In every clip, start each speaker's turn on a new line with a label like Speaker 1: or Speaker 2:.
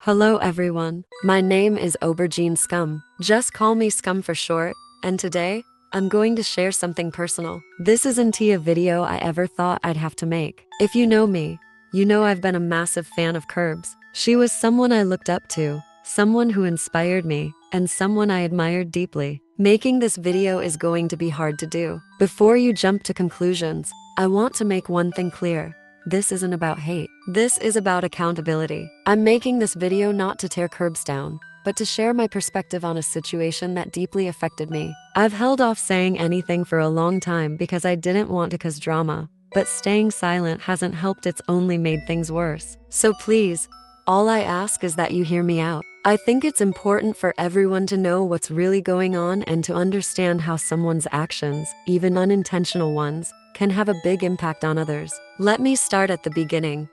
Speaker 1: Hello everyone, my name is Aubergine Scum. Just call me Scum for short, and today, I'm going to share something personal. This isn't a video I ever thought I'd have to make. If you know me, you know I've been a massive fan of Curbs. She was someone I looked up to, someone who inspired me, and someone I admired deeply. Making this video is going to be hard to do. Before you jump to conclusions, I want to make one thing clear. This isn't about hate. This is about accountability. I'm making this video not to tear Curbs down, but to share my perspective on a situation that deeply affected me. I've held off saying anything for a long time because I didn't want to cause drama, but staying silent hasn't helped, it's only made things worse. So please, all I ask is that you hear me out. I think it's important for everyone to know what's really going on and to understand how someone's actions, even unintentional ones, can have a big impact on others. Let me start at the beginning.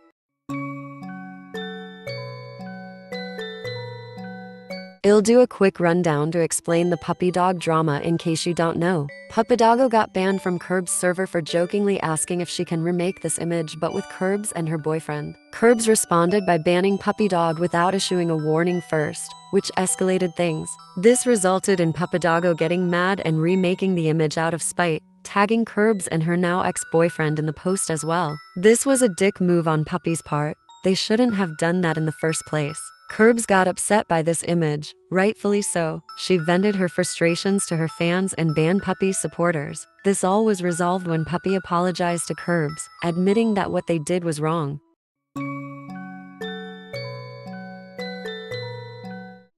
Speaker 1: I'll do a quick rundown to explain the puppy dog drama in case you don't know. Puppydoggo got banned from Curbs server for jokingly asking if she can remake this image but with Curbs and her boyfriend. Curbs responded by banning Puppydog without issuing a warning first, which escalated things. This resulted in Puppydoggo getting mad and remaking the image out of spite, tagging Curbs and her now ex-boyfriend in the post as well. This was a dick move on Puppy's part. They shouldn't have done that in the first place. Curbs got upset by this image, rightfully so. She vented her frustrations to her fans and banned Puppy's supporters. This all was resolved when Puppy apologized to Curbs, admitting that what they did was wrong.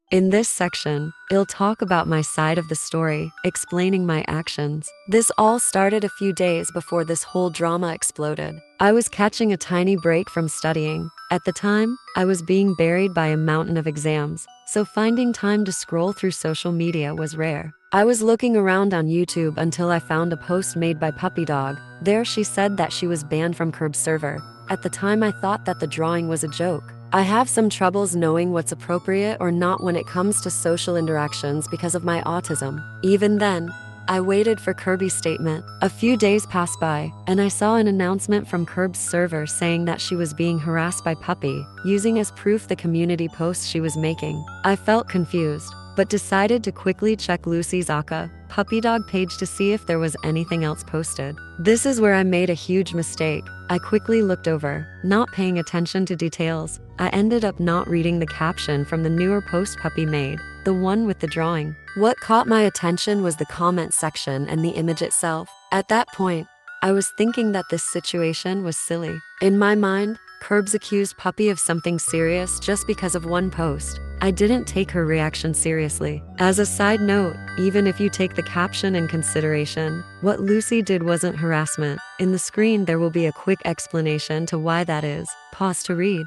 Speaker 1: In this section, I'll talk about my side of the story, explaining my actions. This all started a few days before this whole drama exploded. I was catching a tiny break from studying. At the time, I was being buried by a mountain of exams, so finding time to scroll through social media was rare. I was looking around on YouTube until I found a post made by Puppydog. There she said that she was banned from Curbs server. At the time I thought that the drawing was a joke. I have some troubles knowing what's appropriate or not when it comes to social interactions because of my autism. Even then, I waited for Kirby's statement. A few days passed by, and I saw an announcement from Curbs server saying that she was being harassed by Puppy, using as proof the community post she was making. I felt confused, but decided to quickly check Lucy's Aka Puppydog page to see if there was anything else posted. This is where I made a huge mistake. I quickly looked over, not paying attention to details. I ended up not reading the caption from the newer post Puppy made, the one with the drawing. What caught my attention was the comment section and the image itself. At that point, I was thinking that this situation was silly. In my mind, Curbs accused Puppy of something serious just because of one post. I didn't take her reaction seriously. As a side note, even if you take the caption in consideration, what Lucy did wasn't harassment. In the screen there will be a quick explanation to why that is. Pause to read.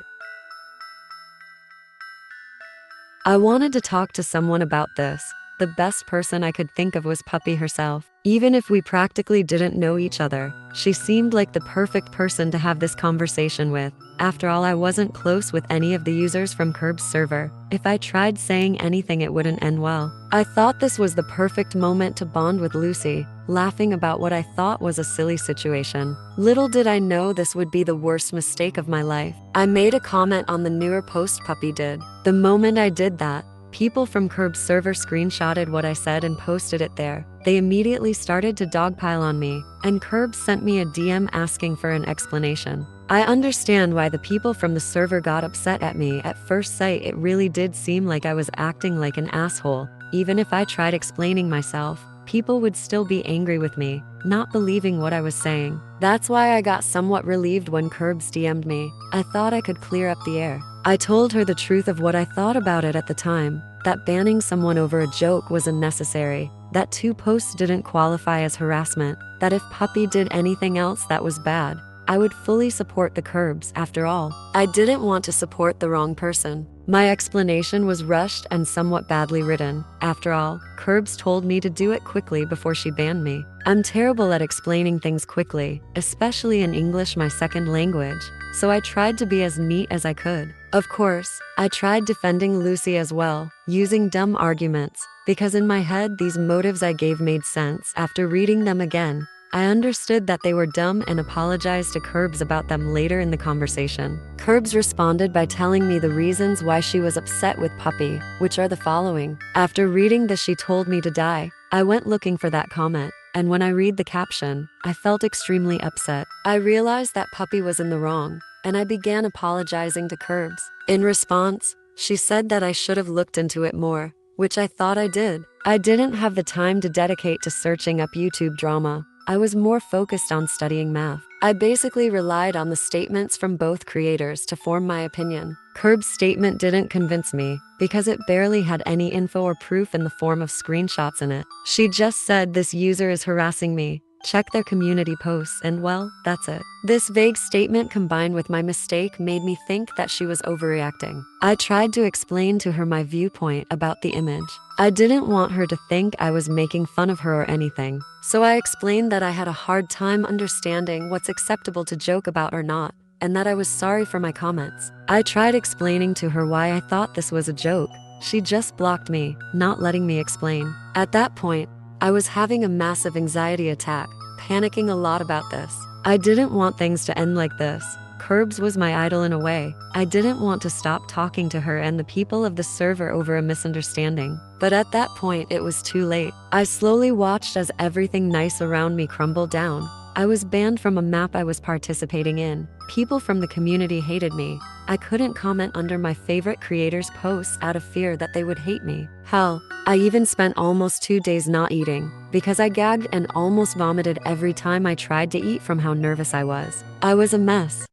Speaker 1: I wanted to talk to someone about this. The best person I could think of was Puppy herself. Even if we practically didn't know each other, she seemed like the perfect person to have this conversation with. After all, I wasn't close with any of the users from Curbs server. If I tried saying anything, it wouldn't end well. I thought this was the perfect moment to bond with Lucy, laughing about what I thought was a silly situation. Little did I know this would be the worst mistake of my life. I made a comment on the newer post Puppy did. The moment I did that, people from Curbs server screenshotted what I said and posted it there. They immediately started to dogpile on me, and Curbs sent me a DM asking for an explanation. I understand why the people from the server got upset at me. At first sight, it really did seem like I was acting like an asshole. Even if I tried explaining myself, people would still be angry with me, not believing what I was saying. That's why I got somewhat relieved when Curbs DM'd me. I thought I could clear up the air. I told her the truth of what I thought about it at the time, that banning someone over a joke was unnecessary, that 2 posts didn't qualify as harassment, that if Puppy did anything else that was bad, I would fully support the Curbs. After all, I didn't want to support the wrong person. My explanation was rushed and somewhat badly written. After all, Curbs told me to do it quickly before she banned me. I'm terrible at explaining things quickly, especially in English, my second language, so I tried to be as neat as I could. Of course, I tried defending Lucy as well, using dumb arguments, because in my head these motives I gave made sense. After reading them again, I understood that they were dumb and apologized to Curbs about them later in the conversation. Curbs responded by telling me the reasons why she was upset with Puppy, which are the following. After reading this, she told me to die. I went looking for that comment, and when I read the caption, I felt extremely upset. I realized that Puppy was in the wrong, and I began apologizing to Curbs. In response, she said that I should have looked into it more, which I thought I did. I didn't have the time to dedicate to searching up YouTube drama. I was more focused on studying math. I basically relied on the statements from both creators to form my opinion. Curb's statement didn't convince me because it barely had any info or proof in the form of screenshots in it. She just said this user is harassing me. Check their community posts, and well, that's it. This vague statement combined with my mistake made me think that she was overreacting. I tried to explain to her my viewpoint about the image. I didn't want her to think I was making fun of her or anything, so I explained that I had a hard time understanding what's acceptable to joke about or not, and that I was sorry for my comments. I tried explaining to her why I thought this was a joke. She just blocked me, not letting me explain. At that point, I was having a massive anxiety attack, panicking a lot about this. I didn't want things to end like this. Curbs was my idol in a way. I didn't want to stop talking to her and the people of the server over a misunderstanding. But at that point, it was too late. I slowly watched as everything nice around me crumbled down. I was banned from a map I was participating in. People from the community hated me. I couldn't comment under my favorite creators' posts out of fear that they would hate me. Hell, I even spent almost 2 days not eating because I gagged and almost vomited every time I tried to eat from how nervous I was. I was a mess.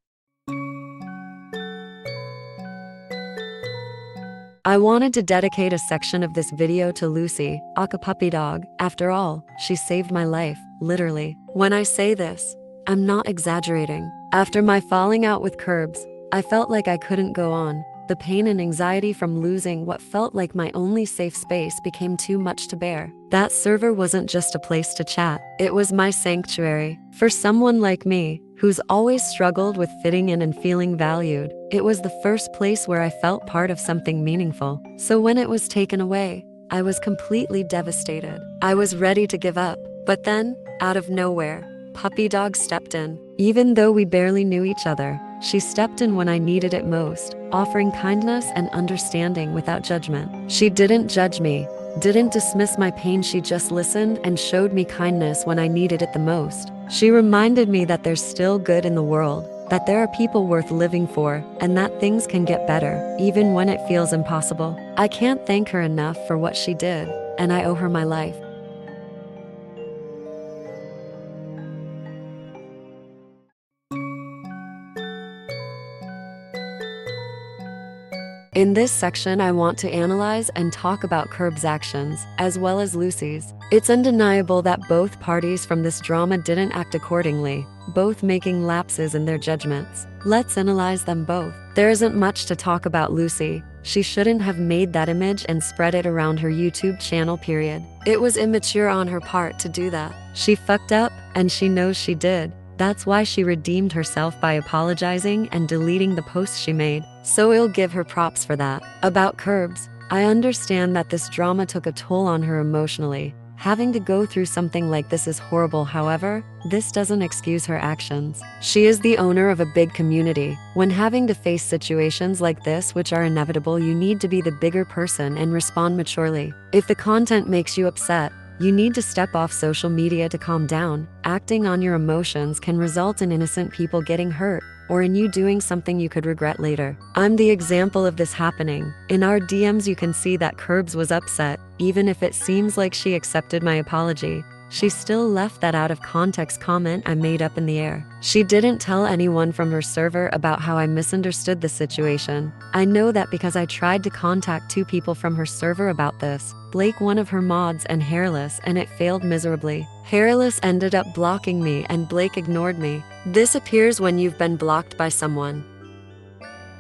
Speaker 1: I wanted to dedicate a section of this video to Lucy, aka Puppy Dog. After all, she saved my life, literally. When I say this, I'm not exaggerating. After my falling out with Curbs, I felt like I couldn't go on. The pain and anxiety from losing what felt like my only safe space became too much to bear. That server wasn't just a place to chat, it was my sanctuary. For someone like me, who's always struggled with fitting in and feeling valued, it was the first place where I felt part of something meaningful. So when it was taken away, I was completely devastated. I was ready to give up. But then, out of nowhere, Puppy Dog stepped in. Even though we barely knew each other, she stepped in when I needed it most, offering kindness and understanding without judgment. She didn't judge me, didn't dismiss my pain, she just listened and showed me kindness when I needed it the most. She reminded me that there's still good in the world, that there are people worth living for, and that things can get better, even when it feels impossible. I can't thank her enough for what she did, and I owe her my life. In this section, I want to analyze and talk about Curb's actions, as well as Lucy's. It's undeniable that both parties from this drama didn't act accordingly, both making lapses in their judgments. Let's analyze them both. There isn't much to talk about Lucy. She shouldn't have made that image and spread it around her YouTube channel, period. It was immature on her part to do that. She fucked up, and she knows she did. That's why she redeemed herself by apologizing and deleting the posts she made. So I'll give her props for that. About Curbs, I understand that this drama took a toll on her emotionally. Having to go through something like this is horrible. However, this doesn't excuse her actions. She is the owner of a big community. When having to face situations like this, which are inevitable, you need to be the bigger person and respond maturely. If the content makes you upset, you need to step off social media to calm down. Acting on your emotions can result in innocent people getting hurt, or in you doing something you could regret later. I'm the example of this happening. In our DMs, you can see that Curbs was upset. Even if it seems like she accepted my apology, she still left that out of context comment I made up in the air. She didn't tell anyone from her server about how I misunderstood the situation. I know that because I tried to contact 2 people from her server about this, Blake, one of her mods, and Hairless, and it failed miserably. Hairless ended up blocking me and Blake ignored me. This appears when you've been blocked by someone.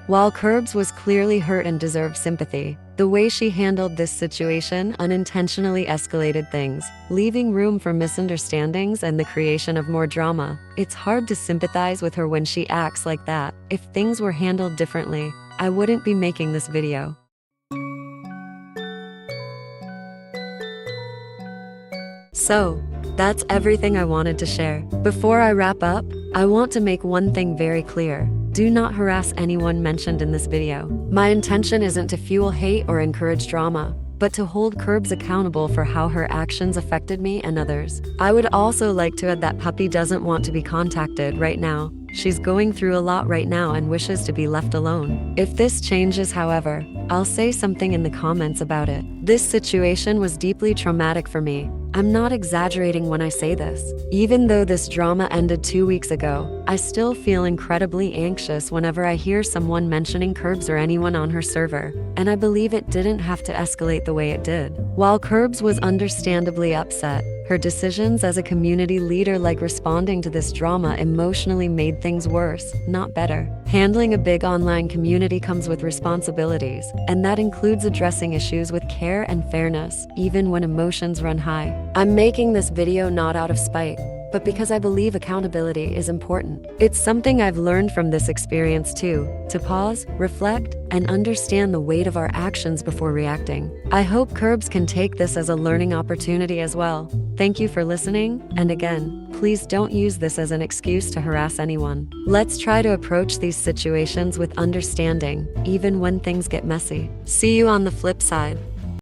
Speaker 1: While Curbs was clearly hurt and deserved sympathy, the way she handled this situation unintentionally escalated things, leaving room for misunderstandings and the creation of more drama. It's hard to sympathize with her when she acts like that. If things were handled differently, I wouldn't be making this video. So, that's everything I wanted to share. Before I wrap up, I want to make one thing very clear. Do not harass anyone mentioned in this video. My intention isn't to fuel hate or encourage drama, but to hold Curbs accountable for how her actions affected me and others. I would also like to add that Puppy doesn't want to be contacted right now. She's going through a lot right now and wishes to be left alone. If this changes, however, I'll say something in the comments about it. This situation was deeply traumatic for me. I'm not exaggerating when I say this. Even though this drama ended 2 weeks ago, I still feel incredibly anxious whenever I hear someone mentioning Curbs or anyone on her server, and I believe it didn't have to escalate the way it did. While Curbs was understandably upset, her decisions as a community leader, like responding to this drama, emotionally made things worse, not better. Handling a big online community comes with responsibilities, and that includes addressing issues with care and fairness, even when emotions run high. I'm making this video not out of spite, but because I believe accountability is important. It's something I've learned from this experience too, to pause, reflect, and understand the weight of our actions before reacting. I hope Curbs can take this as a learning opportunity as well. Thank you for listening, and again, please don't use this as an excuse to harass anyone. Let's try to approach these situations with understanding, even when things get messy. See you on the flip side.